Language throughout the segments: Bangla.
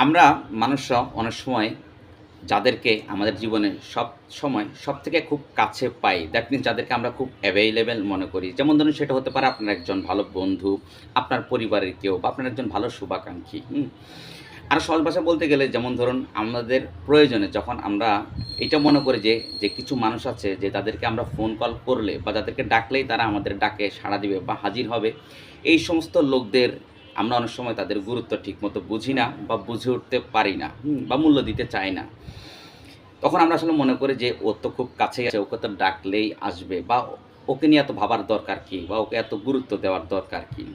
আমরা মানুষরা অনেক সময় যাদেরকে আমাদের জীবনে সব সময় সবথেকে খুব কাছে পাই, দ্যাট মিনস যাদেরকে আমরা খুব অ্যাভেইলেবল মনে করি। যেমন ধরুন সেটা হতে পারে আপনার একজন ভালো বন্ধু, আপনার পরিবারের কেউ বা আপনার একজন ভালো শুভাকাঙ্ক্ষী। আর সহজ ভাষায় বলতে গেলে যেমন ধরুন আমাদের প্রয়োজনে যখন আমরা এটা মনে করি যে কিছু মানুষ আছে যে তাদেরকে আমরা ফোন কল করলে বা যাদেরকে ডাকলেই তারা আমাদের ডাকে সাড়া দিবে বা হাজির হবে, এই সমস্ত লোকদের আমরা অনেক সময় তাদের গুরুত্ব ঠিকমতো বুঝি না বা বুঝে উঠতে পারি না, বা মূল্য দিতে চাই না। তখন আমরা আসলে মনে করি যে ও তো খুব কাছেই আছে, ওকে তো ডাকলেই আসবে, বা ওকে নিয়ে এত ভাবার দরকার কী, বা ওকে এত গুরুত্ব দেওয়ার দরকার কী।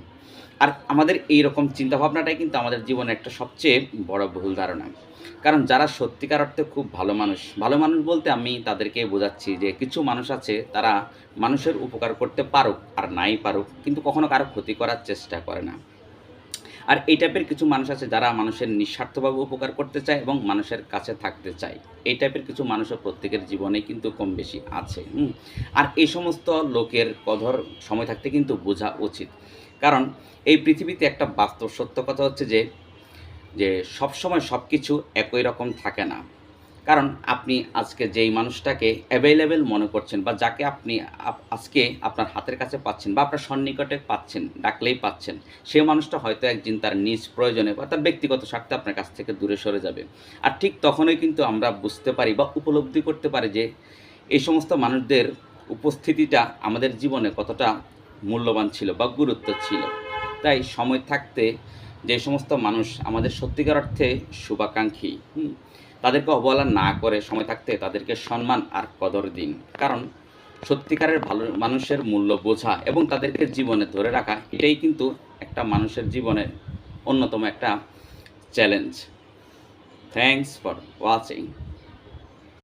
আর আমাদের এইরকম চিন্তাভাবনাটাই কিন্তু আমাদের জীবনের একটা সবচেয়ে বড় ভুল ধারণা। কারণ যারা সত্যিকার অর্থে খুব ভালো মানুষ বলতে আমি তাদেরকে বোঝাচ্ছি যে কিছু মানুষ আছে তারা মানুষের উপকার করতে পারুক আর নাই পারুক, কিন্তু কখনো কারো ক্ষতি করার চেষ্টা করে না। আর এই টাইপের কিছু মানুষ আছে যারা মানুষের নিঃস্বার্থভাবে উপকার করতে চায় এবং মানুষের কাছে থাকতে চায়। এই টাইপের কিছু মানুষও প্রত্যেকের জীবনেই কিন্তু কম বেশি আছে। আর এই সমস্ত লোকের কদর সময় থাকতে কিন্তু বোঝা উচিত। কারণ এই পৃথিবীতে একটা বাস্তব সত্য কথা হচ্ছে যে সবসময় সব কিছু একই রকম থাকে না। কারণ আপনি আজকে যেই মানুষটাকে অ্যাভেইলেবল মনে করছেন বা যাকে আপনি আজকে আপনার হাতের কাছে পাচ্ছেন বা আপনার সন্নিকটে পাচ্ছেন, ডাকলেই পাচ্ছেন, সে মানুষটা হয়তো একদিন তার নিজ প্রয়োজনে বা তার ব্যক্তিগত স্বার্থে আপনার কাছ থেকে দূরে সরে যাবে। আর ঠিক তখনই কিন্তু আমরা বুঝতে পারি বা উপলব্ধি করতে পারি যে এই সমস্ত মানুষদের উপস্থিতিটা আমাদের জীবনে কতটা মূল্যবান ছিল বা গুরুত্ব ছিল। তাই সময় থাকতে যে সমস্ত মানুষ আমাদের সত্যিকার অর্থে শুভাকাঙ্ক্ষী, তাদেরকে অবহেলা না করে সময় থাকতে তাদেরকে সম্মান আর কদর দিন। কারণ সত্যিকারের ভালো মানুষের মূল্য বোঝা এবং তাদেরকে জীবনে ধরে রাখা, এটাই কিন্তু একটা মানুষের জীবনের অন্যতম একটা চ্যালেঞ্জ। Thanks for watching.